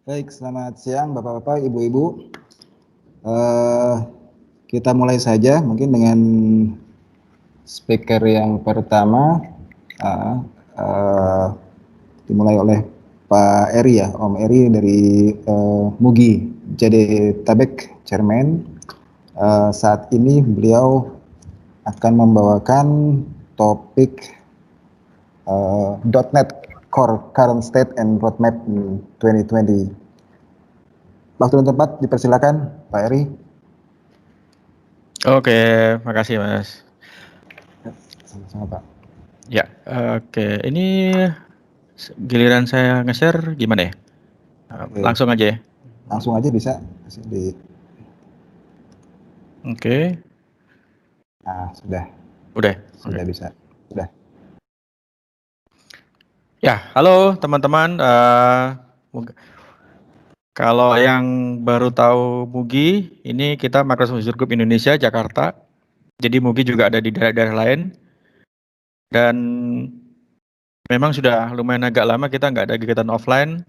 Baik, selamat siang Bapak-Bapak, Ibu-Ibu. Eh, kita mulai saja mungkin dengan speaker yang pertama. eh, eh, Dimulai oleh Pak Eri ya, Om Eri dari MUGI Jadetabek, Chairman. Saat ini beliau akan membawakan topik .NET Core Current State and Roadmap in 2020. Waktu dan tempat dipersilakan, Pak Eri. Oke, makasih Mas. Sama-sama, Pak. Ya, oke. Ini giliran saya nge-share gimana ya? Oke, Langsung aja ya. langsung aja bisa Oke, sudah udah. Oke. bisa. Sudah. Ya, halo teman-teman. Kalau yang baru tahu MUGI, ini kita Microsoft User Group Indonesia, Jakarta. Jadi MUGI juga ada di daerah-daerah lain. Dan memang sudah lumayan agak lama kita nggak ada kegiatan offline.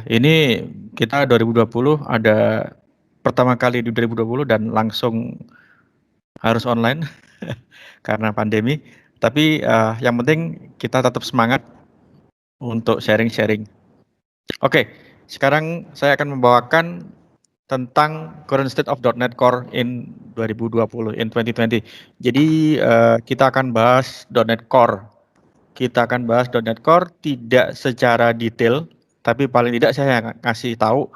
Ini kita 2020 ada pertama kali di 2020 dan langsung harus online karena pandemi. Tapi yang penting kita tetap semangat untuk sharing-sharing. Oke, sekarang saya akan membawakan tentang current state of .NET Core in 2020, in 2020. Jadi kita akan bahas .NET Core. Kita akan bahas .NET Core tidak secara detail, tapi paling tidak saya kasih tahu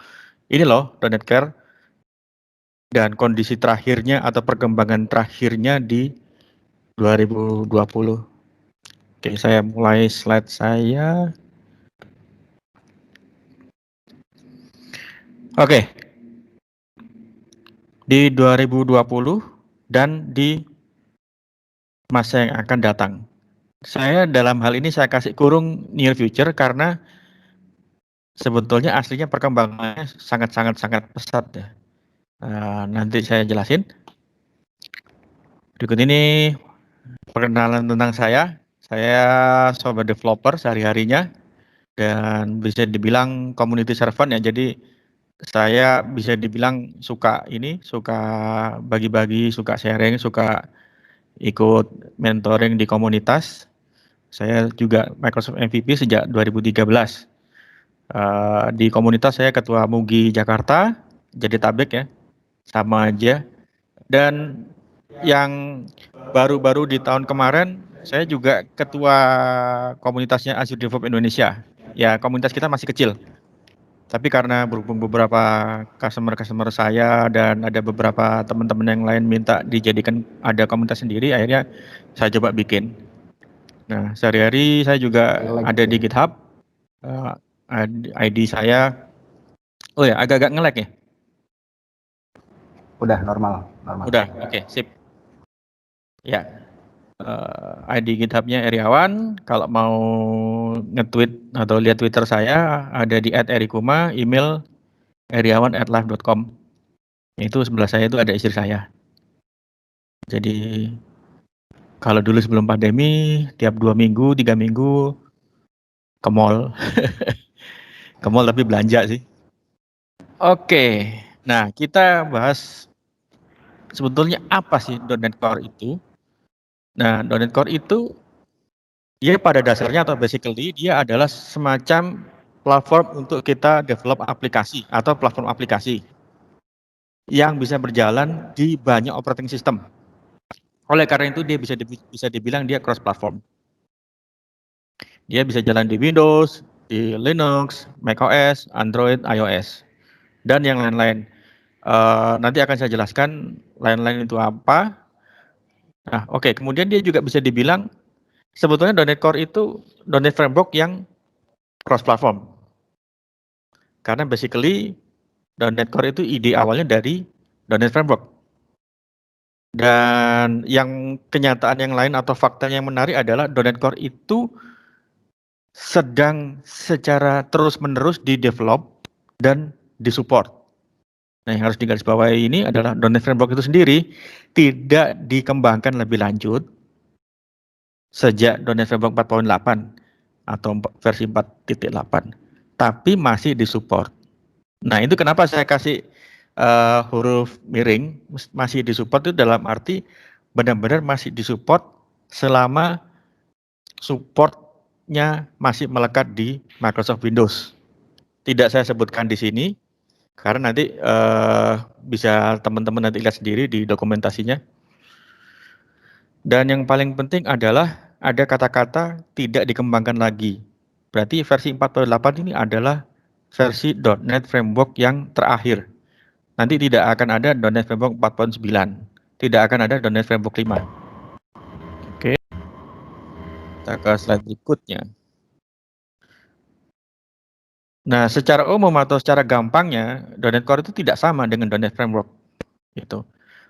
ini loh .NET Core dan kondisi terakhirnya atau perkembangan terakhirnya di 2020. Oke, saya mulai slide saya. Oke. Di 2020 dan di masa yang akan datang. Saya dalam hal ini saya kasih kurung near future karena sebetulnya aslinya perkembangannya sangat pesat ya. Nanti saya jelasin. Berikut ini perkenalan tentang saya. Saya software developer sehari-harinya dan bisa dibilang community servant ya. Jadi saya bisa dibilang suka bagi-bagi, suka sharing, suka ikut mentoring di komunitas. Saya juga Microsoft MVP sejak 2013. Di komunitas saya ketua MUGI Jakarta, Jadetabek ya, sama aja. Dan yang baru-baru di tahun kemarin, saya juga ketua komunitasnya Azure DevOps Indonesia. Ya, komunitas kita masih kecil. Tapi karena berhubung beberapa customer saya dan ada beberapa teman-teman yang lain minta dijadikan ada komunitas sendiri, akhirnya saya coba bikin. Nah, sehari-hari saya juga ada di GitHub. ID saya, oh ya agak-agak nge-lag ya? Udah normal. Udah, oke, sip. Ya, ID GitHub-nya Eriawan. Kalau mau nge-tweet atau lihat Twitter saya ada di @erikuma, email eriawan@live.com. Itu sebelah saya itu ada istri saya. Jadi kalau dulu sebelum pandemi tiap 2 minggu, 3 minggu ke mall. Ke mall tapi belanja sih. Oke, nah kita bahas sebetulnya apa sih .NET Core itu? Nah, .NET Core itu dia pada dasarnya atau basically dia adalah semacam platform untuk kita develop aplikasi atau platform aplikasi yang bisa berjalan di banyak operating system. Oleh karena itu dia bisa dibilang dia cross platform. Dia bisa jalan di Windows, di Linux, macOS, Android, iOS, dan yang lain-lain. Nanti akan saya jelaskan lain-lain itu apa. Nah, oke. Kemudian dia juga bisa dibilang sebetulnya .NET Core itu .NET Framework yang cross platform. Karena basically .NET Core itu ide awalnya dari .NET Framework. Dan yang kenyataan yang lain atau fakta yang menarik adalah .NET Core itu sedang secara terus-menerus di-develop dan disupport. Nah, yang harus digarisbawahi ini adalah .NET Framework itu sendiri tidak dikembangkan lebih lanjut sejak .NET Framework 4.8 atau versi 4.8. tapi masih disupport. Nah, itu kenapa saya kasih huruf miring masih disupport itu dalam arti benar-benar masih disupport selama supportnya masih melekat di Microsoft Windows. Tidak saya sebutkan di sini karena nanti bisa teman-teman nanti lihat sendiri di dokumentasinya. Dan yang paling penting adalah ada kata-kata tidak dikembangkan lagi. Berarti versi 4.8 ini adalah versi .NET Framework yang terakhir. Nanti tidak akan ada .NET Framework 4.9. Tidak akan ada .NET Framework 5. Oke. Kita ke slide berikutnya. Nah, secara umum atau secara gampangnya, .NET Core itu tidak sama dengan .NET Framework. Gitu.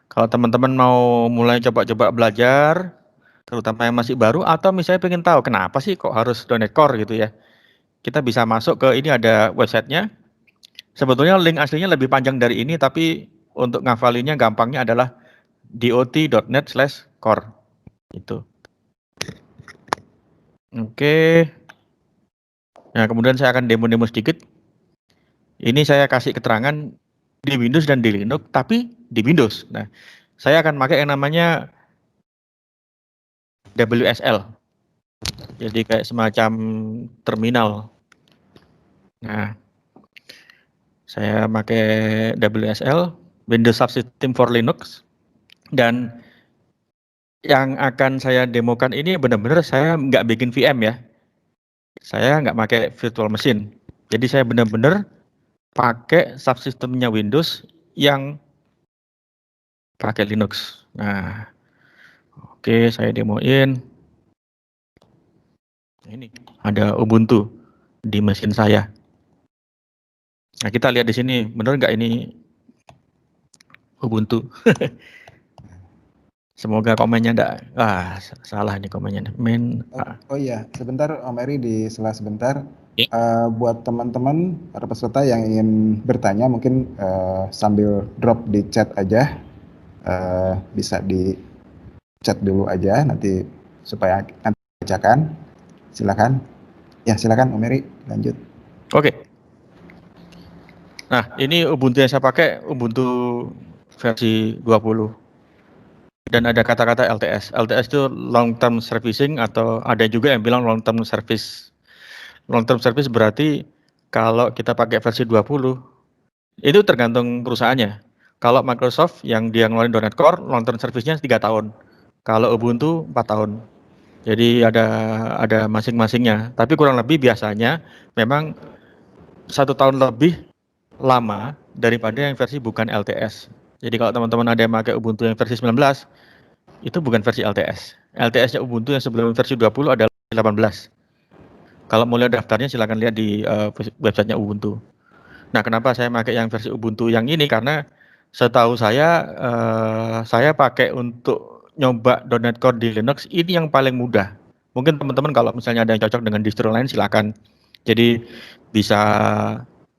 Kalau teman-teman mau mulai coba-coba belajar, terutama yang masih baru, atau misalnya pengen tahu kenapa sih kok harus .NET Core gitu ya, kita bisa masuk ke ini ada websitenya. Sebetulnya link aslinya lebih panjang dari ini, tapi untuk ngafalinnya gampangnya adalah dot.net/core. Itu. Oke. Nah, kemudian saya akan demo-demo sedikit. Ini saya kasih keterangan di Windows dan di Linux, tapi di Windows. Nah, saya akan pakai yang namanya WSL. Jadi kayak semacam terminal. Nah, saya pakai WSL, Windows Subsystem for Linux. Dan yang akan saya demokan ini benar-benar saya nggak bikin VM ya. Saya nggak pakai virtual machine. Jadi saya benar-benar pakai subsistemnya Windows yang pakai Linux. Nah, oke, saya demoin. Ini ada Ubuntu di mesin saya. Nah, kita lihat di sini, benar nggak ini Ubuntu? Semoga komennya enggak. Salah nih komennya. Oh iya, sebentar Om Eri di sela sebentar. Ya. Buat teman-teman para peserta yang ingin bertanya mungkin sambil drop di chat aja. Bisa di chat dulu aja nanti supaya nanti bacakan. Silakan. Ya, silakan Om Eri lanjut. Oke. Nah, ini Ubuntu yang saya pakai Ubuntu versi 20. Dan ada kata-kata LTS. LTS itu long term servicing atau ada juga yang bilang long term service. Long term service berarti kalau kita pakai versi 20 itu tergantung perusahaannya. Kalau Microsoft yang dia ngeluarin .NET Core long term service-nya 3 tahun. Kalau Ubuntu 4 tahun. Jadi ada masing-masingnya. Tapi kurang lebih biasanya memang 1 tahun lebih lama daripada yang versi bukan LTS. Jadi kalau teman-teman ada yang pakai Ubuntu yang versi 19, itu bukan versi LTS. LTS-nya Ubuntu yang sebelum versi 20 adalah 18. Kalau mau lihat daftarnya silahkan lihat di websitenya Ubuntu. Nah, kenapa saya pakai yang versi Ubuntu yang ini? Karena setahu saya pakai untuk nyoba .NET Core di Linux ini yang paling mudah. Mungkin teman-teman kalau misalnya ada yang cocok dengan distro lain silakan. Jadi bisa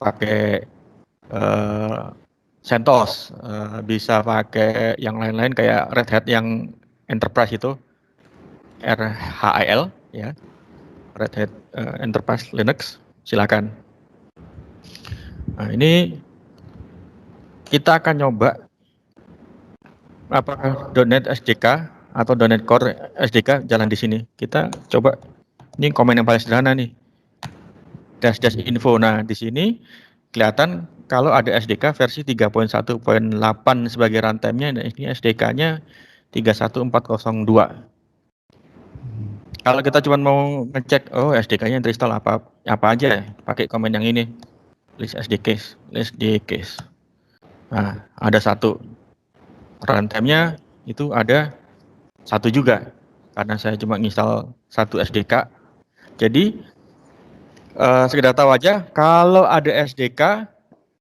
pakai CentOS, bisa pakai yang lain-lain kayak Red Hat yang Enterprise itu, RHIL ya, Red Hat Enterprise Linux, silakan. Nah, ini kita akan nyoba apakah .NET SDK atau .NET Core SDK jalan di sini. Kita coba, ini komen yang paling sederhana nih, dash info. Nah, di sini kelihatan kalau ada SDK versi 3.1.8 sebagai runtime-nya, dan ini SDK-nya 31402. Kalau kita cuma mau ngecek, oh SDK-nya terinstall apa aja, pakai komen yang ini, list SDKs. Nah, ada satu. Runtime-nya itu ada satu juga, karena saya cuma install satu SDK. Jadi, sekedar tahu aja, kalau ada SDK,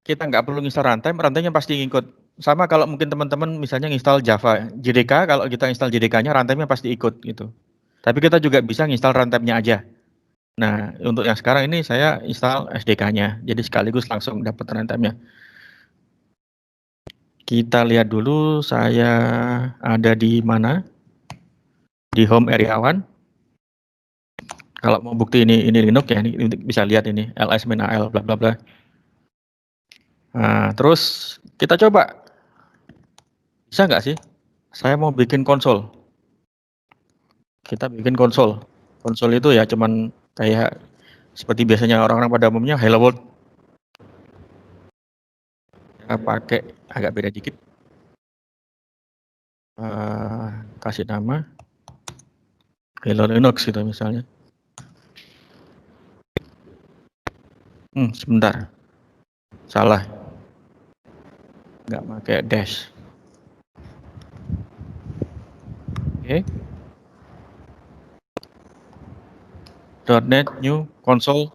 kita nggak perlu install runtime, runtime-nya pasti ngikut. Sama kalau mungkin teman-teman misalnya install Java, JDK, kalau kita install JDK-nya, runtime-nya pasti ikut gitu. Tapi kita juga bisa install runtime-nya aja. Nah, untuk yang sekarang ini saya install SDK-nya, jadi sekaligus langsung dapat runtime-nya. Kita lihat dulu saya ada di mana. Di home area 1. Kalau mau bukti ini Linux ya, ini bisa lihat ini ls-al bla bla bla. Nah, terus kita coba. Bisa nggak sih? Saya mau bikin konsol. Kita bikin konsol. Konsol itu ya cuman kayak seperti biasanya orang-orang pada umumnya Hello World. Kita pakai agak beda dikit. Kasih nama Hello Linux gitu misalnya. Sebentar. Salah. Nggak pakai dash. Oke. .NET new console.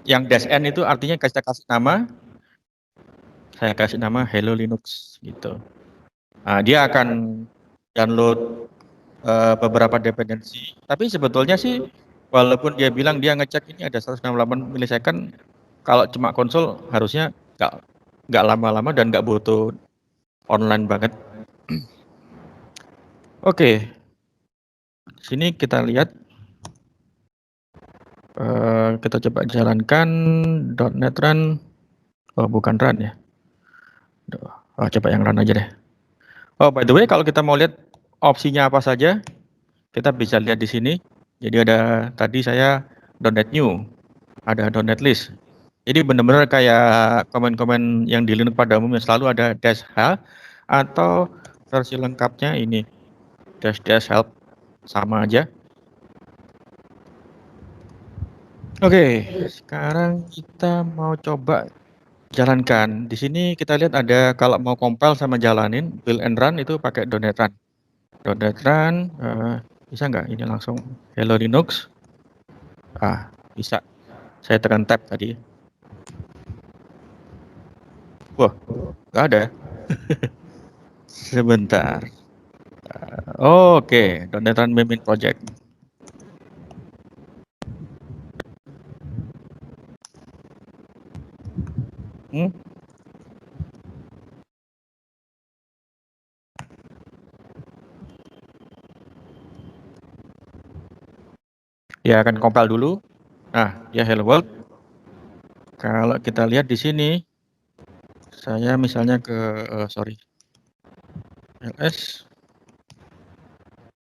Yang dash n itu artinya kita kasih nama. Saya kasih nama Hello Linux gitu. Nah, dia akan download beberapa dependensi. Tapi sebetulnya sih walaupun dia bilang dia ngecek ini ada 168 milisecond, kalau cuma konsol harusnya nggak lama-lama dan nggak butuh online banget. Oke, sini kita lihat, kita coba jalankan .NET Run. Oh, bukan run ya. Coba yang run aja deh. Oh, by the way, kalau kita mau lihat opsinya apa saja, kita bisa lihat di sini. Jadi ada tadi saya .NET New, ada .NET List. Jadi benar-benar kayak komen-komen yang di Linux pada umumnya selalu ada -h atau versi lengkapnya ini -help, sama aja. Oke, sekarang kita mau coba jalankan. Di sini kita lihat ada kalau mau compile sama jalanin build and run itu pakai .NET Run. .NET Run bisa nggak ini langsung Hello Linux? Bisa. Saya tekan tab tadi. Wah, nggak ada. Sebentar. Oke, .NET Run main project. Dia akan compile dulu. Nah, ya hello world. Kalau kita lihat di sini, saya misalnya ke ls.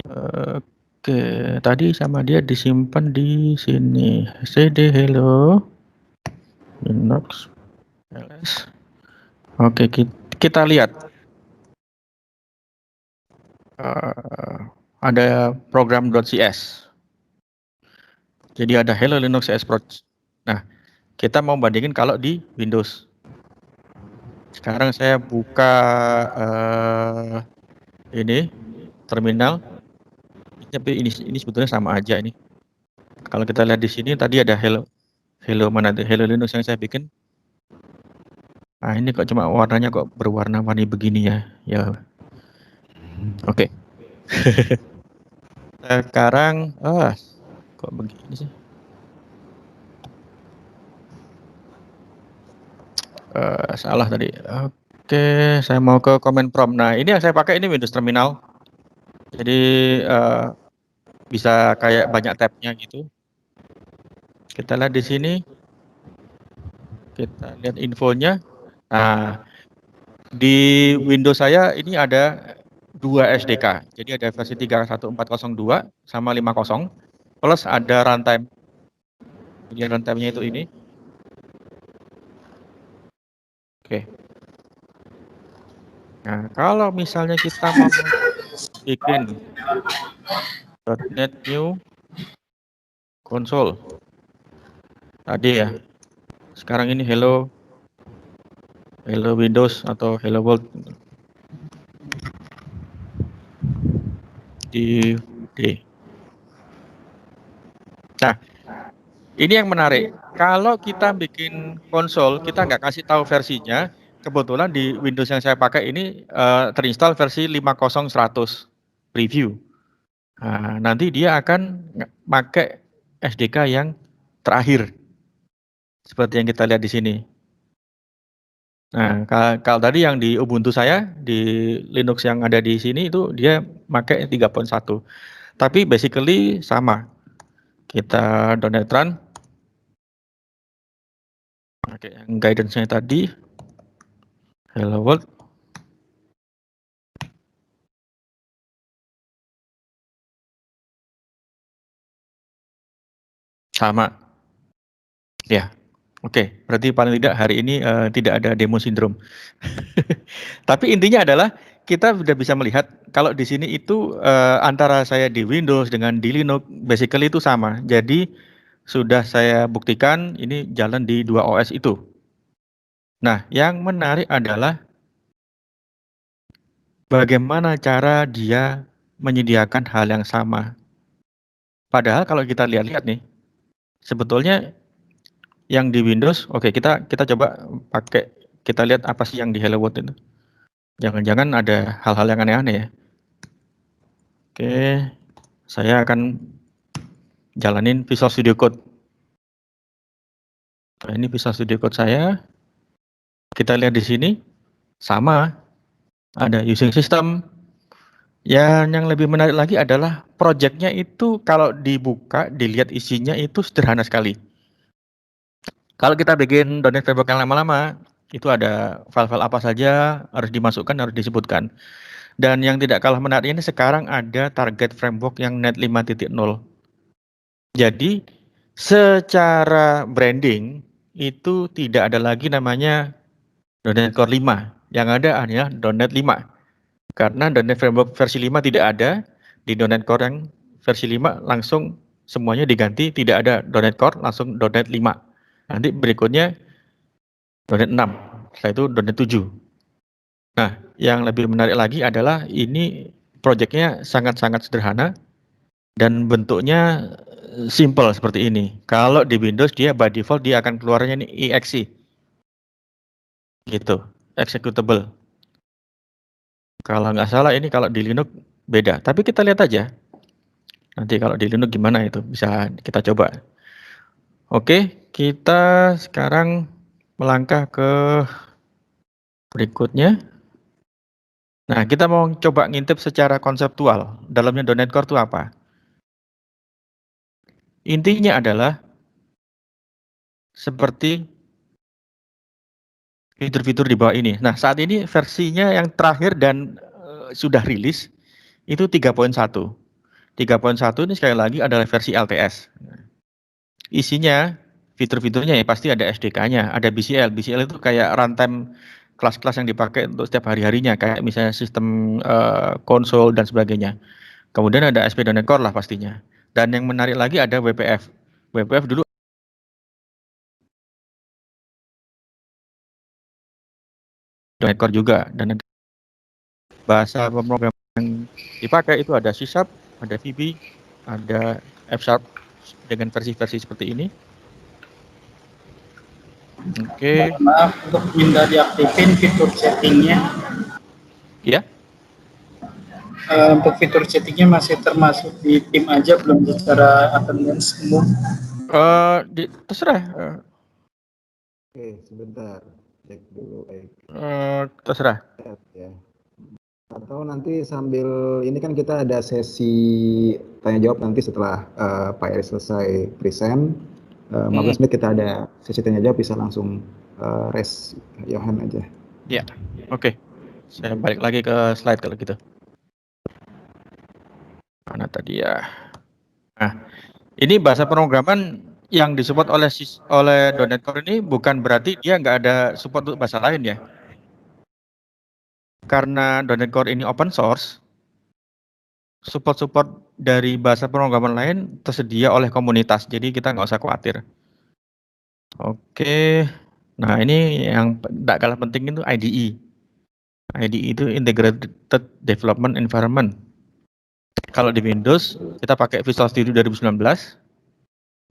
Oke, tadi sama dia disimpan di sini. cd hello Linux ls. Oke, kita lihat. Ada program.cs. Jadi ada Hello Linux CS Project. Nah, kita mau bandingin kalau di Windows. Sekarang saya buka ini terminal. Tapi ini sebetulnya sama aja ini. Kalau kita lihat di sini tadi ada Hello Linux yang saya bikin. Nah, ini kok cuma warnanya kok berwarna-warni begini ya. Ya. Oke. Sekarang kok begini sih? Salah tadi. Oke, saya mau ke command prompt. Nah, ini yang saya pakai ini Windows Terminal. Jadi bisa kayak banyak tabnya gitu. Kita lihat di sini. Kita lihat infonya. Nah, di Windows saya ini ada 2 SDK. Jadi ada versi 31402 sama 50 plus ada runtime. Jadi runtime-nya itu ini. Oke. Nah, kalau misalnya kita mau bikin .NET New Console tadi ya. Sekarang ini Hello Windows atau Hello World di D. Nah, ini yang menarik. Kalau kita bikin konsol, kita nggak kasih tahu versinya. Kebetulan di Windows yang saya pakai ini terinstall versi 50.100 preview. Nah, nanti dia akan pakai SDK yang terakhir, seperti yang kita lihat di sini. Nah, kalau tadi yang di Ubuntu saya, di Linux yang ada di sini itu dia pakai 3.1. Tapi basically sama. Kita .NET Run. Oke, yang guidance-nya tadi. Hello World. Sama. Ya. Oke, berarti paling tidak hari ini tidak ada demo sindrom. Tapi intinya adalah kita sudah bisa melihat kalau di sini itu antara saya di Windows dengan di Linux basically itu sama. Jadi sudah saya buktikan ini jalan di dua OS itu. Nah, yang menarik adalah bagaimana cara dia menyediakan hal yang sama. Padahal kalau kita lihat-lihat nih, sebetulnya yang di Windows, oke kita coba pakai, kita lihat apa sih yang di Hello World itu. Jangan-jangan ada hal-hal yang aneh-aneh ya. Oke, saya akan jalanin Visual Studio Code. Nah, ini Visual Studio Code saya. Kita lihat di sini, sama. Ada using system. Yang lebih menarik lagi adalah project-nya itu kalau dibuka, dilihat isinya itu sederhana sekali. Kalau kita bikin .NET Framework yang lama-lama, itu ada file-file apa saja harus dimasukkan, harus disebutkan. Dan yang tidak kalah menariknya sekarang ada target framework yang .NET 5.0. Jadi secara branding itu tidak ada lagi namanya .NET Core 5. Yang ada hanya .NET 5. Karena .NET Framework versi 5 tidak ada, di .NET Core yang versi 5 langsung semuanya diganti, tidak ada .NET Core, langsung .NET 5. Nanti berikutnya .NET 6, setelah itu .NET 7. Nah, yang lebih menarik lagi adalah ini projectnya sangat-sangat sederhana dan bentuknya simple seperti ini. Kalau di Windows dia by default dia akan keluarnya ini exe. Gitu, executable. Kalau nggak salah ini kalau di Linux beda. Tapi kita lihat aja. Nanti kalau di Linux gimana itu bisa kita coba. Oke, kita sekarang melangkah ke berikutnya. Nah, kita mau coba ngintip secara konseptual. Dalamnya .NET Core itu apa? Intinya adalah seperti fitur-fitur di bawah ini. Nah, saat ini versinya yang terakhir dan sudah rilis itu 3.1. 3.1 ini sekali lagi adalah versi LTS. Isinya fitur-fiturnya ya pasti ada SDK-nya, ada BCL. BCL itu kayak runtime kelas-kelas yang dipakai untuk setiap hari-harinya, kayak misalnya sistem konsol dan sebagainya. Kemudian ada ASP.NET Core lah pastinya. Dan yang menarik lagi ada WPF. WPF dulu .NET Core juga, dan bahasa pemrograman yang dipakai itu ada C#, ada VB, ada F# dengan versi-versi seperti ini. Oke. Maaf, untuk minta diaktifin fitur chattingnya. Ya. Untuk fitur chattingnya masih termasuk di tim aja, belum secara attendance umum. Terserah. Oke, sebentar. Cek dulu. Terserah. Ya. Atau nanti sambil ini kan kita ada sesi tanya jawab nanti setelah Pak Eri selesai present. 15 menit kita ada sesi tanya jawab, bisa langsung raise your hand aja. Ya, oke. Saya balik lagi ke slide kalau gitu. Mana tadi ya? Nah, ini bahasa pemrograman yang disupport oleh .NET Core ini bukan berarti dia nggak ada support untuk bahasa lain ya. Karena .NET Core ini open source, support dari bahasa pemrograman lain tersedia oleh komunitas, jadi kita nggak usah khawatir. Oke, nah ini yang tidak kalah penting itu IDE. IDE itu Integrated Development Environment. Kalau di Windows, kita pakai Visual Studio 2019,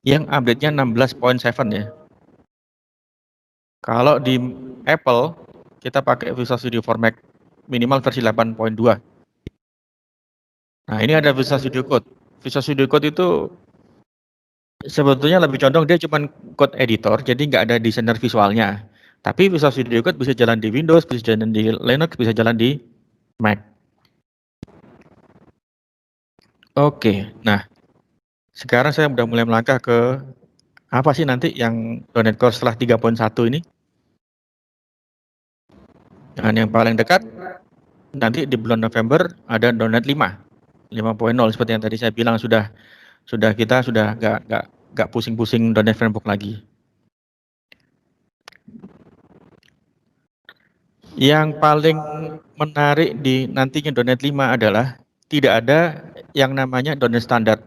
yang update-nya 16.7 ya. Kalau di Apple, kita pakai Visual Studio for Mac, minimal versi 8.2. Nah, ini ada Visual Studio Code. Visual Studio Code itu sebetulnya lebih condong dia cuma code editor, jadi nggak ada desainer visualnya. Tapi Visual Studio Code bisa jalan di Windows, bisa jalan di Linux, bisa jalan di Mac. Oke, nah Sekarang saya udah mulai melangkah ke apa sih nanti yang .NET Core setelah 3.1 ini. Dan yang paling dekat nanti di bulan November ada .NET 5.0 seperti yang tadi saya bilang kita sudah nggak pusing-pusing .NET Framework lagi. Yang paling menarik di nantinya .NET 5 adalah tidak ada yang namanya .NET Standard.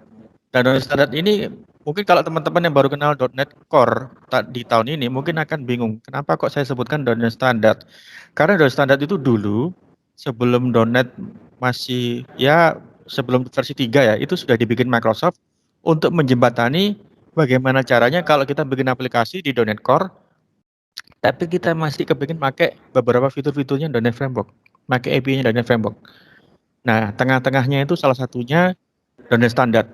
Dan .NET Standard ini mungkin kalau teman-teman yang baru kenal .NET Core di tahun ini mungkin akan bingung, kenapa kok saya sebutkan .NET Standard? Karena .NET Standard itu dulu sebelum .NET masih sebelum versi 3 ya, itu sudah dibikin Microsoft untuk menjembatani bagaimana caranya kalau kita bikin aplikasi di .NET Core tapi kita masih kepingin pakai beberapa fitur-fiturnya .NET Framework, pakai API-nya .NET Framework. Nah, tengah-tengahnya itu salah satunya .NET Standard.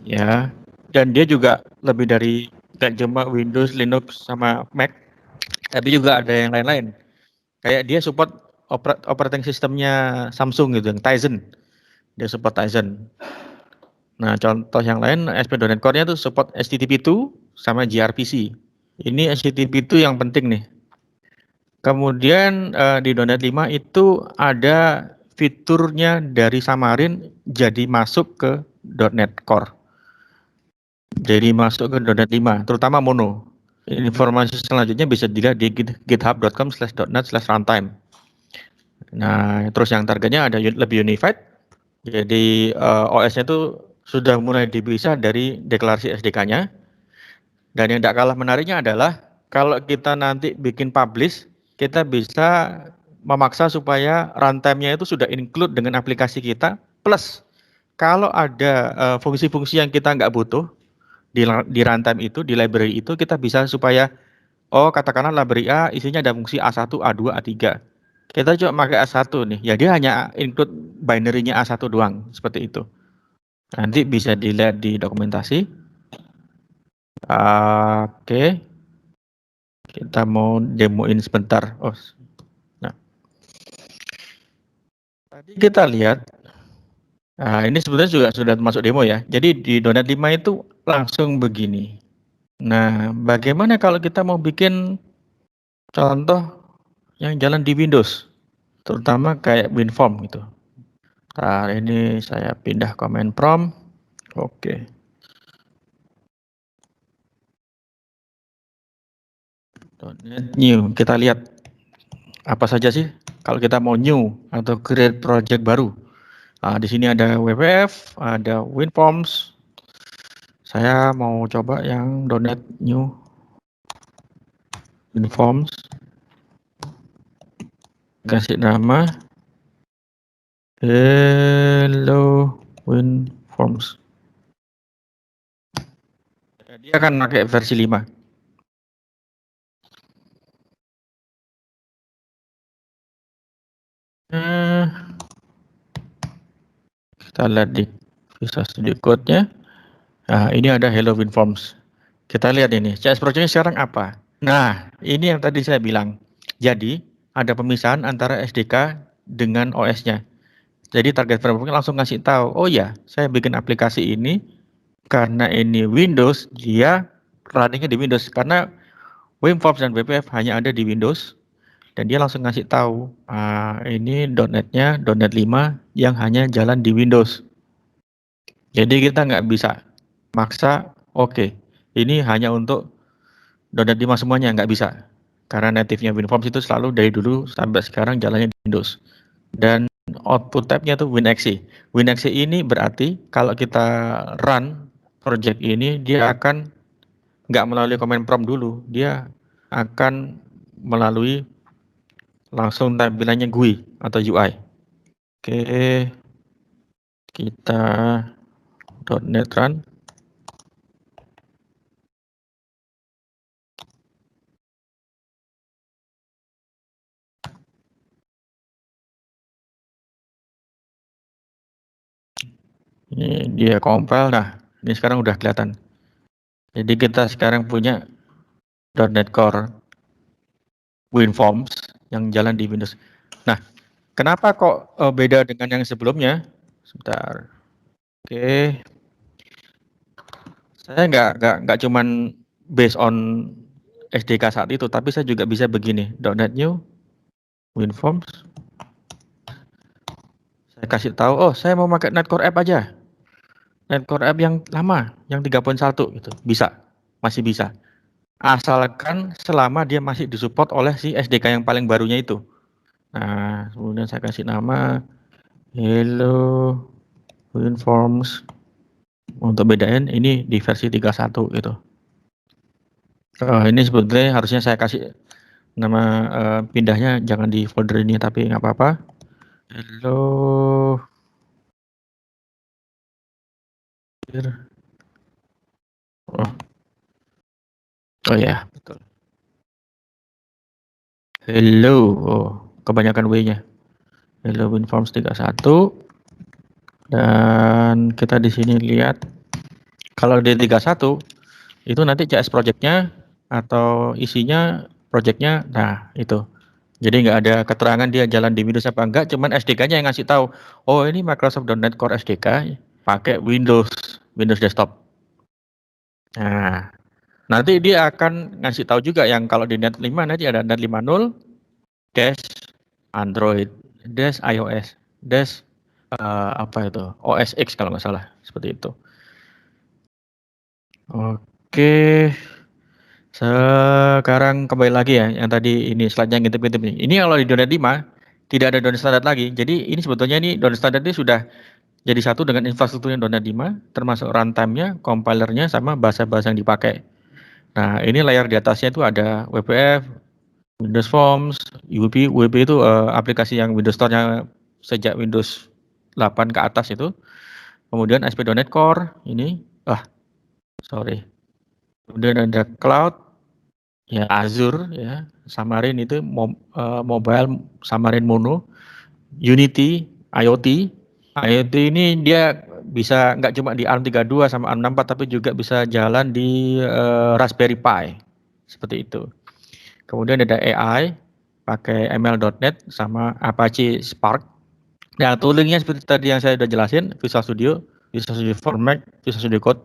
Ya, dan dia juga lebih dari gak cuma Windows, Linux, sama Mac, tapi juga ada yang lain-lain. Kayak dia support operating sistemnya Samsung gitu, yang Tizen. Dia support Tizen. Nah, contoh yang lain, ASP.NET Core-nya tuh support HTTP2 sama gRPC. Ini HTTP2 yang penting nih. Kemudian di .NET 5 itu ada fiturnya dari Xamarin jadi masuk ke .NET Core. Jadi masuk ke .NET 5, terutama Mono. Informasi selanjutnya bisa dilihat di github.com/.net/runtime. Nah, terus yang targetnya ada lebih unified. Jadi OS-nya itu sudah mulai dipisah dari deklarasi SDK-nya. Dan yang tidak kalah menariknya adalah kalau kita nanti bikin publish, kita bisa memaksa supaya runtime-nya itu sudah include dengan aplikasi kita. Plus, kalau ada fungsi-fungsi yang kita nggak butuh di runtime itu, di library itu, kita bisa supaya, katakanlah library A isinya ada fungsi A1, A2, A3. Kita cuma pakai A1 nih, ya dia hanya include binary-nya A1 doang, seperti itu. Nanti bisa dilihat di dokumentasi. Oke, kita mau demoin sebentar. Nah, tadi kita lihat, ini sebenarnya juga sudah termasuk demo ya. Jadi di .NET 5 itu langsung begini. Nah, bagaimana kalau kita mau bikin contoh yang jalan di Windows, terutama kayak WinForm gitu. Nah, ini saya pindah command prompt. Oke. .NET New, kita lihat apa saja sih kalau kita mau new atau create project baru. Nah, di sini ada WPF, ada WinForms. Saya mau coba yang .NET New WinForms. Kasih nama Hello WinForms. Dia akan pakai versi 5. Kita lihat di Visual Studio Code-nya. Nah, ini ada Hello WinForms. Kita lihat ini, CS Project-nya sekarang apa? Nah, ini yang tadi saya bilang. Jadi, ada pemisahan antara SDK dengan OS-nya. Jadi target framework-nya langsung ngasih tahu, oh ya, saya bikin aplikasi ini karena ini Windows, dia running-nya di Windows. Karena WinForms dan WPF hanya ada di Windows. Dan dia langsung ngasih tahu, ini .NET-nya .NET 5 yang hanya jalan di Windows. Jadi kita nggak bisa maksa, oke, ini hanya untuk .NET 5 semuanya, nggak bisa. Karena native-nya WinForms itu selalu dari dulu sampai sekarang jalannya di Windows. Dan output type-nya itu WinExe. WinExe ini berarti kalau kita run project ini, dia akan nggak melalui command prompt dulu, dia akan melalui langsung tampilannya GUI atau UI. Oke, kita .NET run. Ini dia compile. Nah, ini sekarang udah kelihatan. Jadi kita sekarang punya .NET Core WinForms yang jalan di Windows. Nah, kenapa kok beda dengan yang sebelumnya? Sebentar. Oke, saya nggak cuman based on SDK saat itu, tapi saya juga bisa begini, .NET New, WinForms. Saya kasih tahu, oh saya mau pakai Netcore App aja. Netcore App yang lama, yang 3.1 gitu, bisa, masih bisa. Asalkan selama dia masih disupport oleh si SDK yang paling barunya itu. Nah, kemudian saya kasih nama Hello WinForms. Untuk bedain ini di versi 31 gitu. Ini sebetulnya harusnya saya kasih nama pindahnya jangan di folder ini, tapi nggak apa-apa. Hello. Oh ya, betul. Hello. Oh, kebanyakan W-nya. Hello WinForms 31. Dan kita di sini lihat kalau di 31 itu nanti CS project-nya atau isinya project-nya, nah itu. Jadi nggak ada keterangan dia jalan di Windows apa enggak, cuman SDK-nya yang ngasih tahu, oh ini Microsoft.NET Core SDK pakai Windows Desktop. Nah, nanti dia akan ngasih tahu juga yang kalau di Net 5 nanti ada Net 5.0 dash Android dash iOS dash apa itu OS X kalau nggak salah, seperti itu. Oke, sekarang kembali lagi ya yang tadi ini slide-nya ngintip-ngintip nih. Ini kalau di .NET 5 tidak ada .NET Standard lagi. Jadi ini sebetulnya ini .NET Standard ini sudah jadi satu dengan infrastrukturnya .NET 5, termasuk runtime-nya, compiler-nya, sama bahasa-bahasa yang dipakai. Nah, ini layar di atasnya itu ada WPF, Windows Forms, UWP. UWP itu aplikasi yang Windows Store-nya sejak Windows 8 ke atas itu. Kemudian ASP.NET Core ini, sorry. Kemudian ada Cloud, ya Azure, ya Xamarin itu mobile Xamarin Mono, Unity, IoT. IoT ini dia bisa nggak cuma di ARM32 sama ARM64, tapi juga bisa jalan di Raspberry Pi, seperti itu. Kemudian ada AI, pakai ML.NET sama Apache Spark. Nah, toolingnya seperti tadi yang saya sudah jelasin, Visual Studio for Mac, Visual Studio Code,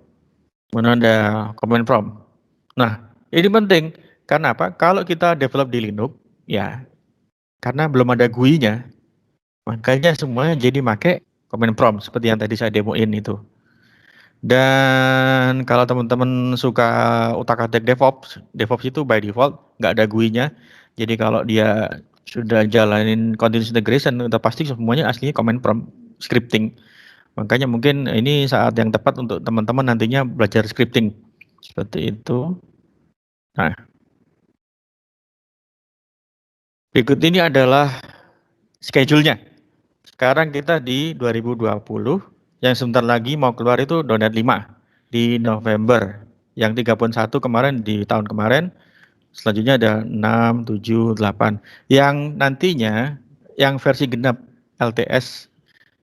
kemudian ada Command Prompt. Nah, ini penting, karena apa? Kalau kita develop di Linux, ya, karena belum ada GUI-nya, makanya semuanya jadi pakai Command Prompt, seperti yang tadi saya demoin itu. Dan kalau teman-teman suka utak-atik DevOps itu by default nggak ada GUI-nya. Jadi kalau dia sudah jalanin continuous integration, udah pasti semuanya aslinya command prompt scripting. Makanya mungkin ini saat yang tepat untuk teman-teman nantinya belajar scripting. Seperti itu. Nah, berikut ini adalah schedule-nya. Sekarang kita di 2020, yang sebentar lagi mau keluar itu .NET 5 di November. Yang 3.1 kemarin di tahun kemarin, selanjutnya ada 6, 7, 8. Yang nantinya, yang versi genap LTS,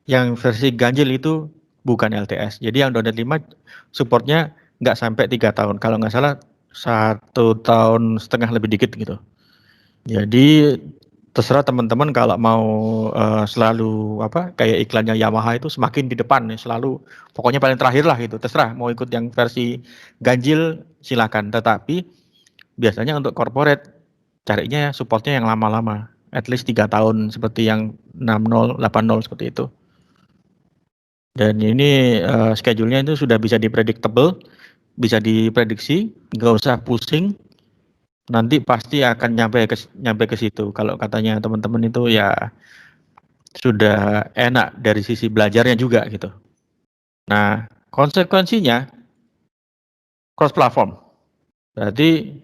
yang versi ganjil itu bukan LTS. Jadi yang .NET 5 supportnya nggak sampai 3 tahun. Kalau nggak salah 1,5 tahun lebih dikit gitu. Jadi terserah teman-teman kalau mau selalu kayak iklannya Yamaha itu semakin di depan nih, selalu pokoknya paling terakhir lah gitu. Terserah mau ikut yang versi ganjil silakan. Tetapi biasanya untuk corporate carinya supportnya yang lama-lama, at least 3 tahun seperti yang 6.0, 8.0 seperti itu. Dan ini schedule-nya itu sudah bisa dipredictable, bisa diprediksi, nggak usah pusing. Nanti pasti akan nyampe ke situ. Kalau katanya teman-teman itu ya sudah enak dari sisi belajarnya juga gitu. Nah, konsekuensinya cross platform. Berarti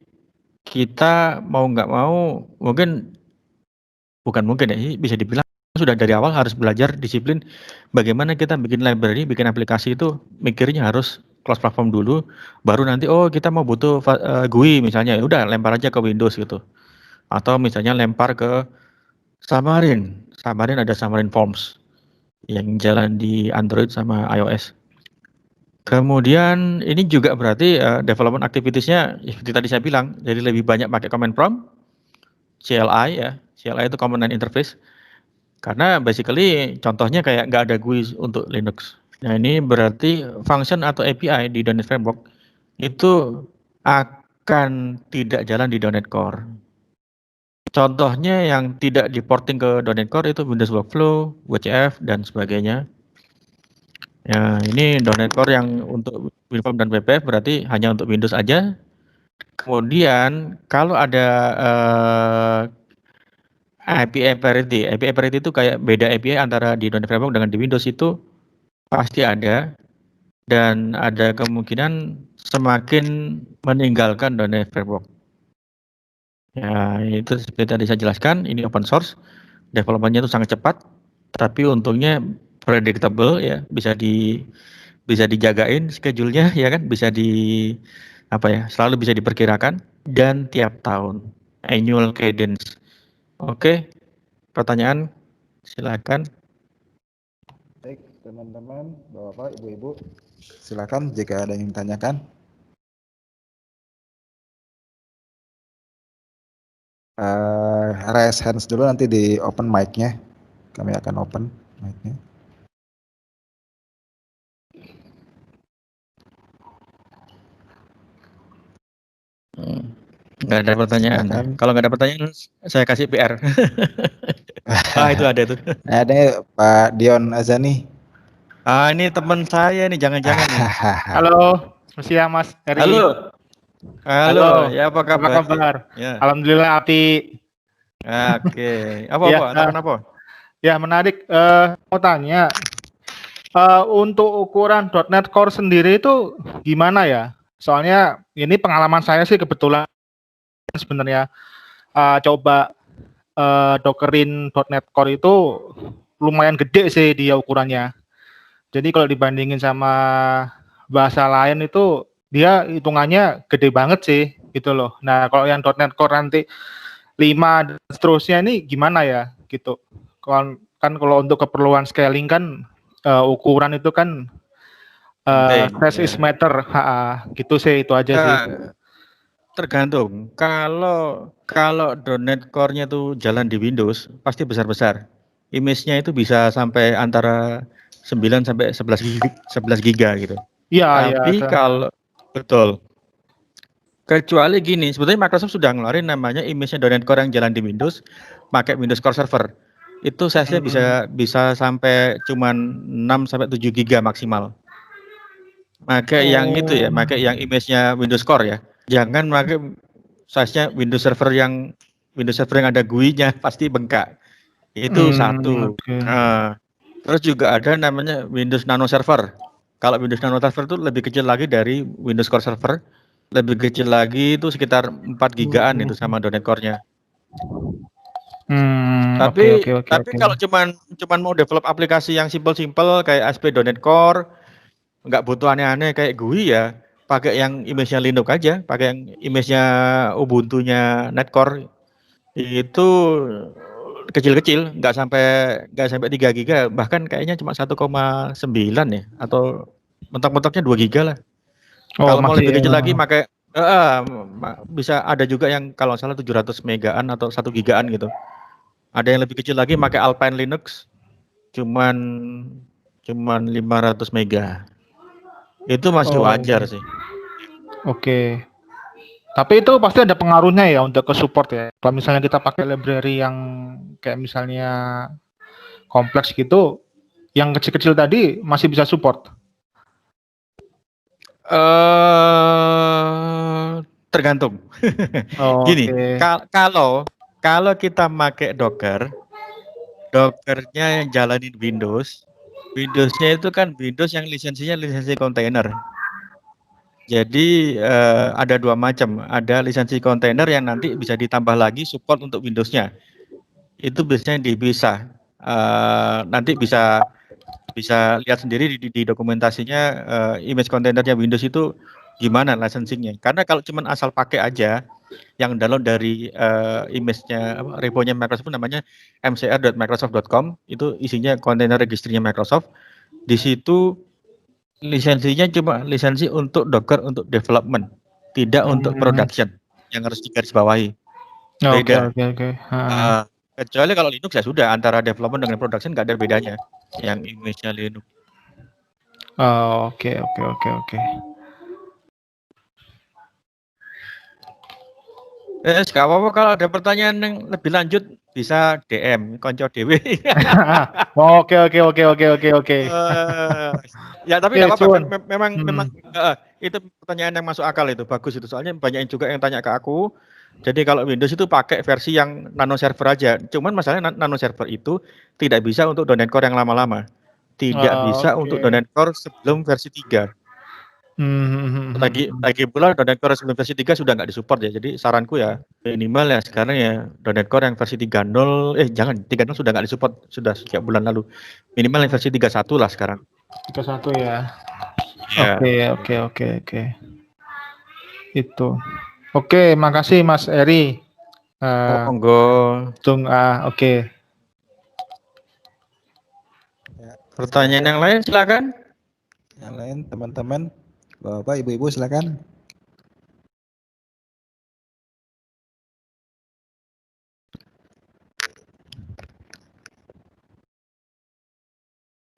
kita mau nggak mau bukan mungkin ya, ini bisa dibilang sudah dari awal harus belajar disiplin bagaimana kita bikin library, bikin aplikasi itu mikirnya harus cross platform dulu, baru nanti kita mau butuh GUI misalnya, ya udah lempar aja ke Windows gitu. Atau misalnya lempar ke Xamarin ada Xamarin Forms yang jalan di Android sama iOS. Kemudian ini juga berarti development activities-nya seperti tadi saya bilang, jadi lebih banyak pakai command prompt, CLI ya, CLI itu command line interface. Karena basically contohnya kayak nggak ada GUI untuk Linux. Nah, ini berarti function atau API di .NET Framework itu akan tidak jalan di .NET Core. Contohnya yang tidak di-porting ke .NET Core itu Windows Workflow, WCF, dan sebagainya. Ya, ini .NET Core yang untuk WinForm dan WPF berarti hanya untuk Windows aja. Kemudian kalau ada API parity itu kayak beda API antara di .NET Framework dengan di Windows itu pasti ada. Dan ada kemungkinan semakin meninggalkan .NET Framework. Ya, itu seperti tadi saya jelaskan, ini open source, development-nya itu sangat cepat, tapi untungnya predictable ya, bisa dijagain schedule-nya ya kan, selalu bisa diperkirakan dan tiap tahun annual cadence. Oke, pertanyaan silakan. Baik, teman-teman, Bapak, Ibu-ibu, silakan jika ada yang ditanyakan. Raise hands dulu, nanti di open mic-nya. Kami akan open mic-nya. Nggak ada pertanyaan. Silakan. Kalau nggak ada pertanyaan, saya kasih PR. Itu ada tuh. Ada Pak Dion Azani. Ini teman saya nih, jangan-jangan nih. Halo, siang Mas Heri. Halo, ya apa Apa kabar? kabar? Ya. Alhamdulillah api. Oke. Ya, Apa? Ya menarik. Mau tanya, untuk ukuran .NET Core sendiri itu gimana ya? Soalnya ini pengalaman saya sih kebetulan sebenarnya coba dockerin .NET Core itu lumayan gede sih dia ukurannya. Jadi kalau dibandingin sama bahasa lain itu dia hitungannya gede banget sih gitu loh. Nah, kalau yang .NET Core nanti 5 dan seterusnya ini gimana ya gitu. Kan kalau untuk keperluan scaling kan ukuran itu kan size is matter. Gitu sih, itu aja sih. Tergantung. Kalau .NET Core-nya tuh jalan di Windows pasti besar-besar. Image-nya itu bisa sampai antara 9 sampai 11 giga gitu. Iya, Tapi kalau betul. Kecuali gini, sebetulnya Microsoft sudah ngeluarin namanya image-nya .NET Core yang jalan di Windows pakai Windows Core Server. Itu size-nya bisa sampai cuman 6 sampai 7 giga maksimal. Pakai yang itu ya, pakai yang image-nya Windows Core ya. Jangan pakai size-nya Windows Server yang ada GUI-nya, pasti bengkak. Itu satu. Terus juga ada namanya Windows Nano Server. Kalau Windows Nano Server itu lebih kecil lagi dari Windows Core Server. Lebih kecil lagi itu sekitar 4 gigaan itu sama .NET Core-nya. Tapi kalau cuman mau develop aplikasi yang simple kayak ASP.NET Core, nggak butuh aneh-aneh kayak GUI ya, pakai yang image-nya Linux aja, pakai yang image-nya Ubuntu-nya NetCore. Itu kecil-kecil, nggak sampai 3 giga, bahkan kayaknya cuma 1,9 ya, atau mentok-mentoknya 2 giga lah. Kalau mau lebih kecil lagi pakai bisa ada juga yang kalau salah 700 megaan atau 1 gigaan gitu. Ada yang lebih kecil lagi pakai Alpine Linux cuman 500 mega. Itu masih wajar sih. Oke. Tapi itu pasti ada pengaruhnya ya untuk ke support ya. Kalau misalnya kita pakai library yang kayak misalnya kompleks gitu, yang kecil-kecil tadi masih bisa support. Tergantung. Gini, kalau kita pakai Dockernya yang jalanin Windowsnya itu kan Windows yang lisensinya lisensi kontainer. Jadi ada dua macam, ada lisensi kontainer yang nanti bisa ditambah lagi support untuk Windowsnya. Itu biasanya dipisah. Nanti bisa lihat sendiri di dokumentasinya image kontainernya Windows itu gimana licensingnya. Karena kalau cuma asal pakai aja, yang download dari image-nya repo-nya Microsoft namanya mcr.microsoft.com, itu isinya kontainer registrinya Microsoft. Di situ lisensinya cuma lisensi untuk Docker untuk development, tidak untuk production, yang harus digarisbawahi. Beda. Oke. Kecuali kalau Linux ya sudah, antara development dengan production nggak ada bedanya yang image-nya Linux. Oh, oke. Gak apa-apa kalau ada pertanyaan yang lebih lanjut bisa DM konco dewe. Oke. Ya tapi Oke, nggak apa-apa. Sun. Memang itu pertanyaan yang masuk akal itu bagus itu. Soalnya banyak juga yang tanya ke aku. Jadi kalau Windows itu pakai versi yang nano server aja. Cuman masalahnya nano server itu tidak bisa untuk .NET Core yang lama-lama. Tidak bisa Oke. untuk .NET Core sebelum versi 3. Lagi pula .NET Core sebelum versi 3 sudah nggak disupport ya. Jadi saranku ya minimal ya sekarang ya .NET Core yang versi 3.0 jangan 3.0 sudah nggak disupport sudah sejak bulan lalu. Minimal yang versi 31 lah sekarang. 31 ya. Ya. Oke. Itu. Oke, makasih Mas Eri. Monggo. Oke. Pertanyaan yang lain silakan. Yang lain teman-teman, Bapak, Ibu-ibu silakan.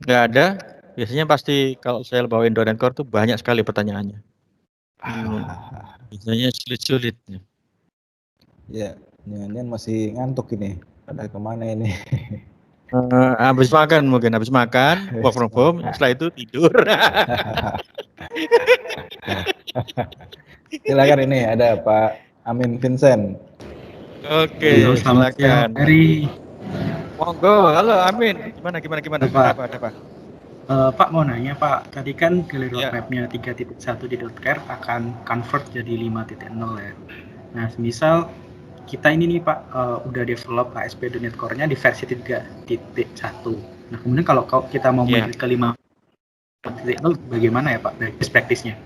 Nggak ada. Biasanya pasti kalau saya bawain .NET Core tuh banyak sekali pertanyaannya. Biasanya sulit-sulit. Ya, jangan masih ngantuk ini. Pada kemana ini? Habis makan mungkin, work from home, setelah itu tidur. Silakan ini ada Pak Amin Vincent. Oke, selamat siang. Eri. Monggo, halo Amin. Gimana? Pak. Ada apa? Pak mau nanya Pak, tadi kan gali roadmap-nya 3.1 di .care akan convert jadi 5.0 ya. Nah, misal kita ini nih Pak udah develop ASP.NET Core-nya di versi 3.1. Nah, kemudian kalau kita mau migrate ke 5.0 bagaimana ya Pak dari best practice-nya?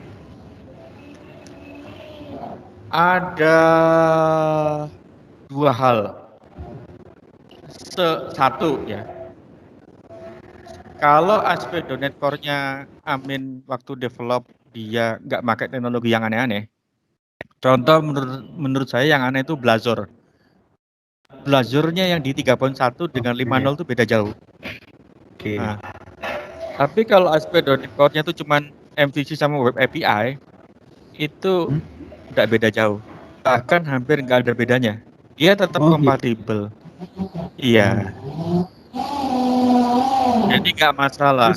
Ada dua hal. Satu ya. Kalau ASP.NET Core-nya Amin waktu develop dia nggak pakai teknologi yang aneh-aneh. Contoh menurut saya yang aneh itu Blazor. Blazornya yang di 3.1 dengan 5.0 itu beda jauh. Oke. Nah, tapi kalau ASP.NET Core-nya itu cuman MVC sama Web API, itu nggak beda jauh. Bahkan hampir nggak ada bedanya. Dia tetap kompatibel. Iya. Jadi nggak masalah.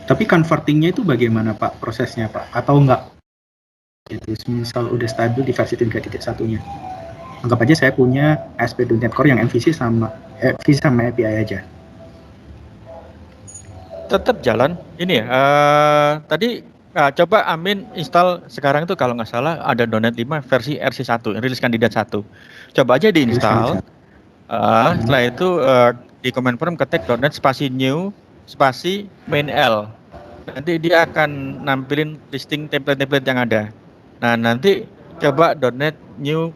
Tapi convertingnya itu bagaimana Pak prosesnya Pak? Atau enggak? Itu misal udah stabil di versi 3.1-nya. Anggap aja saya punya ASP.NET Core yang MVC sama API aja. Tetap jalan. Ini ya. Tadi coba Amin install sekarang itu kalau nggak salah ada .NET 5 versi RC1, rilis kandidat 1. Coba aja diinstal. Setelah itu di command prompt ketik .NET spasi new spasi main L. Nanti dia akan nampilin listing template-template yang ada. Nah, nanti coba .NET new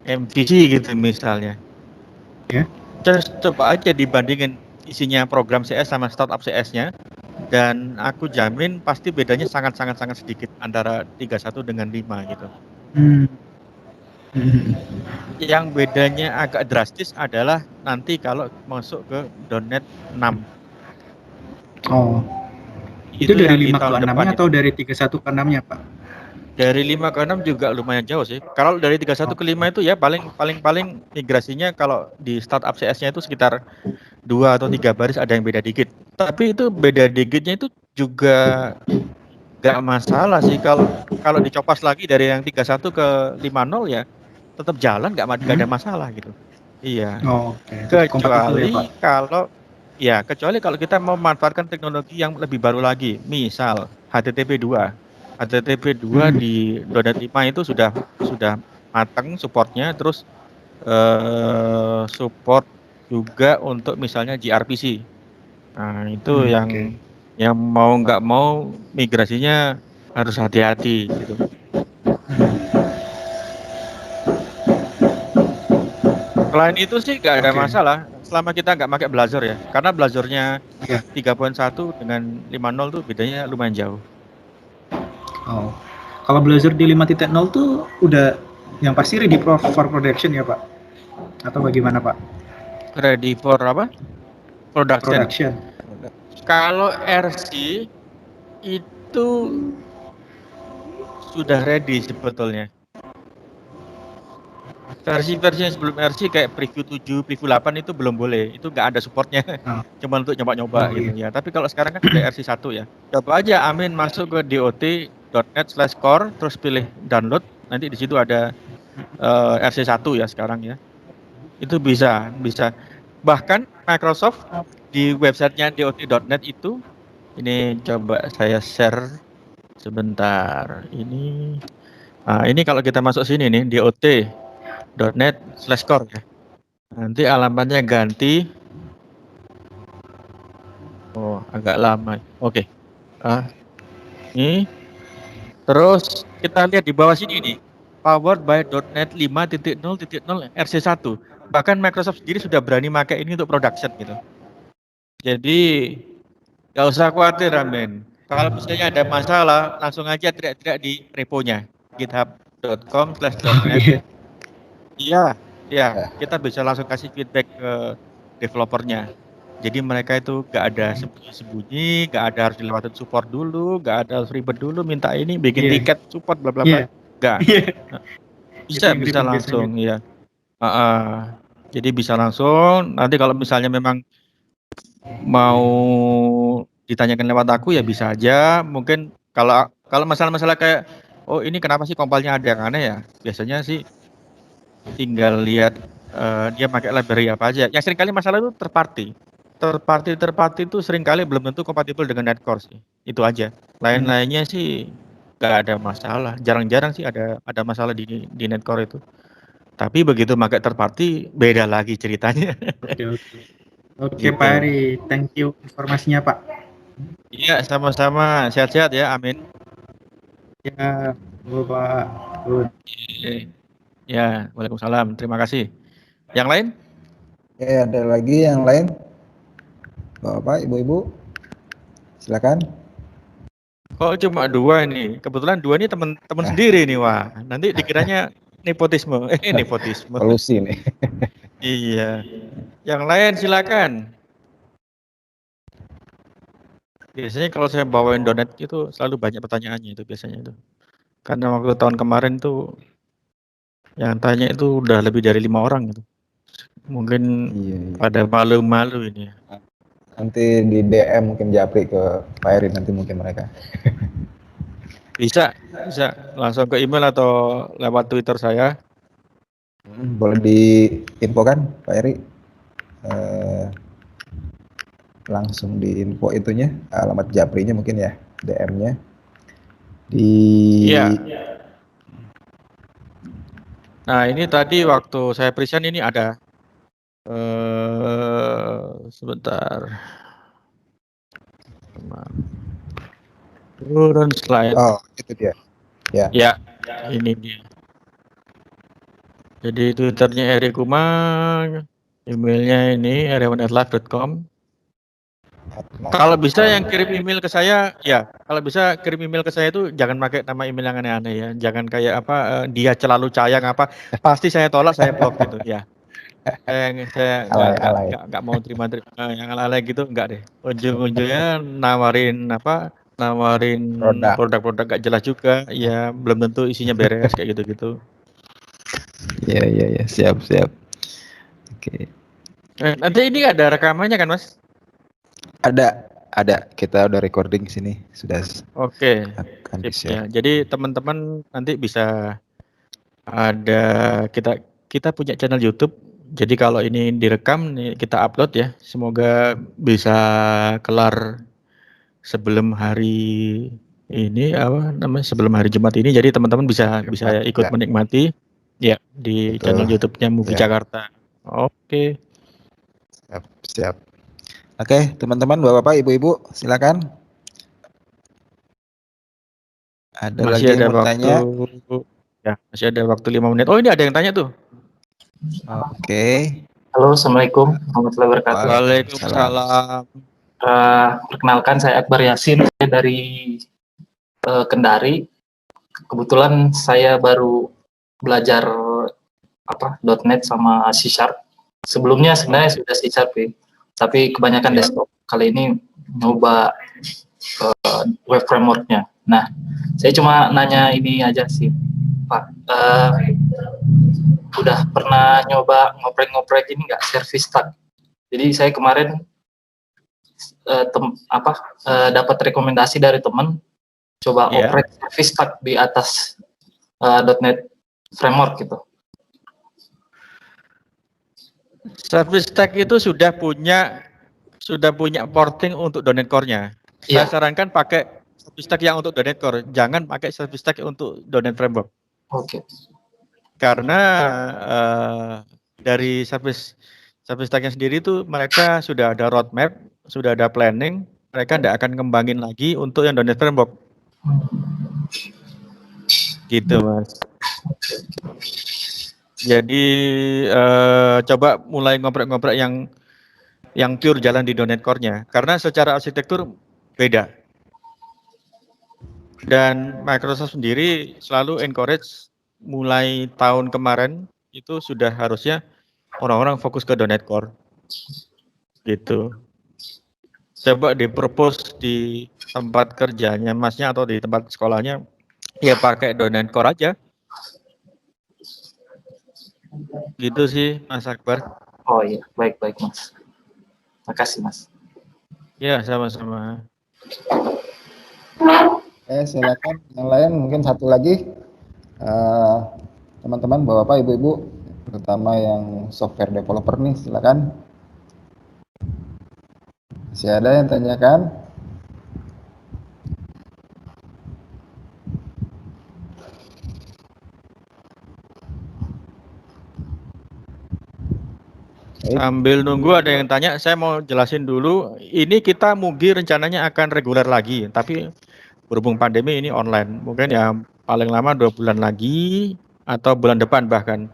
MVC gitu misalnya. Ya. Terus coba aja dibandingin isinya program CS sama startup CS-nya. Dan aku jamin pasti bedanya sangat sedikit antara 31 dengan 5 gitu. Yang bedanya agak drastis adalah nanti kalau masuk ke .NET 6. Itu dari 5 ke 6-nya atau dari 31 ke 6-nya Pak? Dari 5 ke 6 juga lumayan jauh sih. Kalau dari 31 ke 5 itu ya paling migrasinya kalau di startup CS-nya itu sekitar 2 atau 3 baris ada yang beda dikit. Tapi itu beda dikitnya itu juga nggak masalah sih kalau dicopas lagi dari yang 31 ke 50 ya tetap jalan nggak ada masalah gitu. Iya. Kecuali kalau kita mau memanfaatkan teknologi yang lebih baru lagi, misal HTTP 2. HTTP 2 di .NET 5 itu sudah matang supportnya, terus support juga untuk misalnya gRPC. Nah, itu yang mau nggak mau migrasinya harus hati-hati gitu. Selain itu sih nggak ada masalah selama kita nggak pakai Blazor ya, karena Blazornya 3.1 dengan 5.0 tuh bedanya lumayan jauh. Kalau Blazor di 5.0 tuh udah yang pasti ready for production ya Pak? Atau bagaimana Pak? Ready for apa? Production. Kalau RC itu sudah ready sebetulnya. Versi-versi yang sebelum RC kayak preview 7, preview 8 itu belum boleh. Itu nggak ada supportnya. Oh. Cuma untuk nyoba-nyoba Oh, gitu ya. Tapi kalau sekarang kan sudah RC 1 ya. Coba aja Amin masuk ke dot.net/core terus pilih download. Nanti di situ ada RC 1 ya sekarang ya. Itu bisa. Bahkan Microsoft di websitenya dot.net itu, ini coba saya share sebentar. Ini kalau kita masuk sini nih dot.net/core ya. Nanti alamatnya ganti. Oh, agak lama. Oke. Ini. Terus kita lihat di bawah sini nih. Powered by .NET 5.0.0 RC1. Bahkan Microsoft sendiri sudah berani pakai ini untuk production gitu. Jadi nggak usah khawatir, Amin. Kalau misalnya ada masalah, langsung aja teriak-teriak di reponya github.com/.net. Iya, kita bisa langsung kasih feedback ke developernya. Jadi mereka itu nggak ada sembunyi-sembunyi, nggak ada harus dilewatin support dulu, nggak ada harus ribet dulu minta ini, bikin tiket support bla bla bla. Nggak. Bisa langsung ya. Jadi bisa langsung. Nanti kalau misalnya memang mau ditanyakan lewat aku ya bisa aja. Mungkin kalau masalah-masalah kayak ini kenapa sih compile-nya ada yang aneh ya? Biasanya sih tinggal lihat dia pakai library apa aja. Yang seringkali masalah itu third party itu seringkali belum tentu kompatibel dengan Netcore sih. Itu aja. Lain-lainnya sih nggak ada masalah. Jarang-jarang sih ada masalah di Netcore itu. Tapi begitu pakai third party beda lagi ceritanya. Oke, Gitu. Pak Heri, thank you informasinya, Pak. Iya, sama-sama. Sehat-sehat ya, amin. Ya, Pak. Ya, waalaikumsalam. Terima kasih. Yang lain? Ada lagi yang lain? Bapak, Ibu-ibu, silakan. Kok cuma 2 nih? Kebetulan 2 nih teman sendiri nih, wah. Nanti dikiranya nepotisme. Nepotisme. Solusi nih. Iya. Yang lain silakan. Biasanya kalau saya bawain donat itu selalu banyak pertanyaannya itu biasanya itu. Karena waktu tahun kemarin tuh yang tanya itu udah lebih dari 5 orang gitu. Mungkin pada malu-malu ini. Nanti di DM mungkin japri ke Pak Heri nanti mungkin mereka. Bisa langsung ke email atau lewat Twitter saya. Boleh diinfokan Pak Heri, langsung diinfo itunya, alamat japrinya mungkin ya, DM-nya di. Iya. Nah ini tadi waktu saya present ini ada sebentar. Turun slide. Oh, itu dia. Ya, ini dia. Jadi Twitternya Eri Kumang, emailnya ini eriawan@live.com. Kalau bisa yang kirim email ke saya, ya. Kalau bisa kirim email ke saya itu jangan pakai nama email yang aneh-aneh ya. Jangan kayak apa dia selalu cayang apa. Pasti saya tolak, saya blok gitu ya. Saya nggak mau terima yang alay gitu, nggak deh. Ujung-ujungnya nawarin produk-produk nggak jelas juga, ya belum tentu isinya beres kayak gitu-gitu. Iya, siap. Oke. Nanti ini ada rekamannya kan, Mas? Ada. Kita udah recording sini sudah. Oke. Ya. Jadi teman-teman nanti bisa ada kita punya channel YouTube. Jadi kalau ini direkam kita upload ya. Semoga bisa kelar sebelum hari ini sebelum hari Jumat ini. Jadi teman-teman bisa ikut menikmati ya di channel YouTube-nya Movie Jakarta. Oke. Siap. Oke, teman-teman, Bapak, Ibu-ibu, silakan. Masih ada waktu. Ya, masih ada waktu 5 menit. Oh, ini ada yang tanya tuh. Oke. Halo, Assalamualaikum warahmatullahi wabarakatuh. Waalaikumsalam. Perkenalkan, saya Akbar Yasin, saya dari Kendari. Kebetulan saya baru belajar .NET sama C#. Sebelumnya sebenarnya sudah C#, tapi kebanyakan desktop. Kali ini nyoba web frameworknya. Nah, saya cuma nanya ini aja sih, Pak. Udah pernah nyoba ngoprek-ngoprek ini nggak, service tag? Jadi saya kemarin dapat rekomendasi dari teman coba oprek service tag di atas .NET framework gitu. Service tag itu sudah punya porting untuk .NET Core-nya. Saya sarankan pakai service tag yang untuk .NET Core, jangan pakai service tag untuk .NET Framework. Oke. Karena dari service tag-nya sendiri itu mereka sudah ada roadmap, sudah ada planning, mereka tidak akan kembangin lagi untuk yang .NET Framework. Gitu, Mas. Jadi coba mulai ngoprek-ngoprek yang pure jalan di .NET Core-nya, karena secara arsitektur beda. Dan Microsoft sendiri selalu encourage mulai tahun kemarin itu sudah harusnya orang-orang fokus ke .NET Core. Gitu. Coba dipropose di tempat kerjanya Masnya atau di tempat sekolahnya, ya pakai .NET Core aja. Gitu sih, Mas Akbar. Oh iya, baik Mas. Makasih Mas. Ya, sama-sama. Silakan yang lain, mungkin satu lagi teman-teman, bapak, ibu-ibu, terutama yang software developer nih, silakan. Masih ada yang tanyakan? Sambil nunggu ada yang tanya, saya mau jelasin dulu. Ini kita Mugi rencananya akan reguler lagi, tapi berhubung pandemi ini online. Mungkin ya paling lama 2 bulan lagi atau bulan depan bahkan.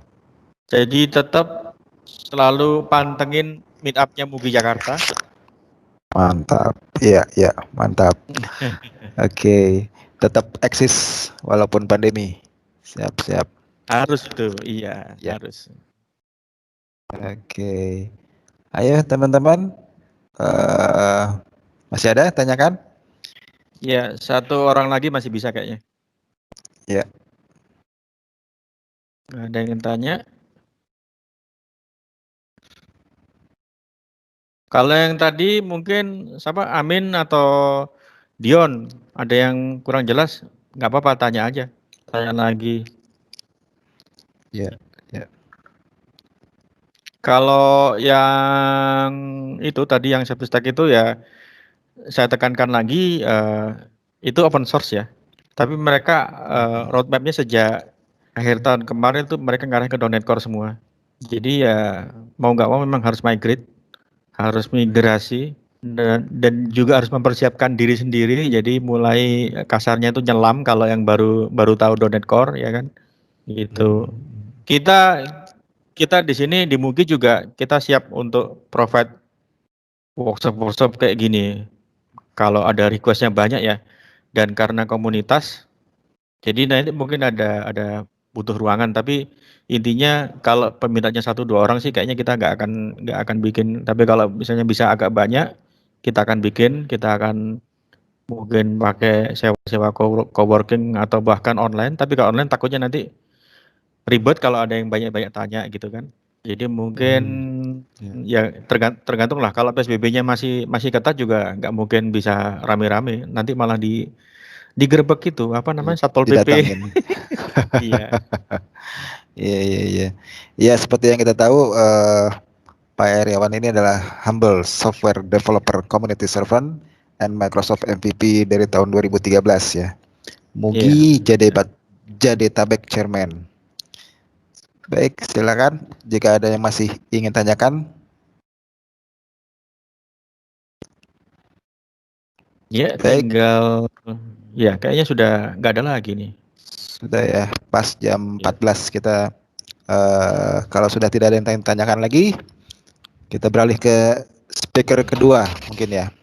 Jadi tetap selalu pantengin meetup-nya Mugi Jakarta. Mantap, iya, mantap. Oke, tetap eksis walaupun pandemi. Siap. Harus itu, iya. Harus. Oke, ayo teman-teman, masih ada tanyakan? Ya, satu orang lagi masih bisa kayaknya. Ya. Ada yang tanya? Kalau yang tadi mungkin siapa, Amin atau Dion, ada yang kurang jelas, nggak apa-apa, tanya aja. Tanya lagi. Ya. Kalau yang itu tadi yang service tag itu ya saya tekankan lagi, itu open source ya. Tapi mereka roadmap-nya sejak akhir tahun kemarin itu mereka ngarah ke .NET Core semua. Jadi ya mau nggak mau memang harus migrate, harus migrasi dan juga harus mempersiapkan diri sendiri. Jadi mulai kasarnya itu nyelam kalau yang baru tahu .NET Core ya kan. Gitu. Kita di sini di Mugi juga kita siap untuk provide workshop kayak gini. Kalau ada request-nya banyak ya, dan karena komunitas, jadi nanti mungkin ada butuh ruangan. Tapi intinya kalau peminatnya 1-2 orang sih kayaknya kita nggak akan bikin. Tapi kalau misalnya bisa agak banyak, kita akan bikin. Kita akan mungkin pakai sewa coworking atau bahkan online. Tapi kalau online takutnya nanti ribet kalau ada yang banyak tanya gitu kan. Jadi mungkin ya tergantung lah. Kalau PSBB-nya masih ketat juga nggak mungkin bisa rame-rame. Nanti malah digerebek gitu, apa namanya, Satpol PP. Iya. Iya. Ya, seperti yang kita tahu, Pak Heriawan ini adalah humble software developer community servant and Microsoft MVP dari tahun 2013 ya. Mugi Jadetabek Chairman. Baik, silakan jika ada yang masih ingin tanyakan. Ya, tinggal ya kayaknya sudah nggak ada lagi nih. Sudah ya, pas jam 14 kita kalau sudah tidak ada yang tanyakan lagi, kita beralih ke speaker kedua mungkin ya.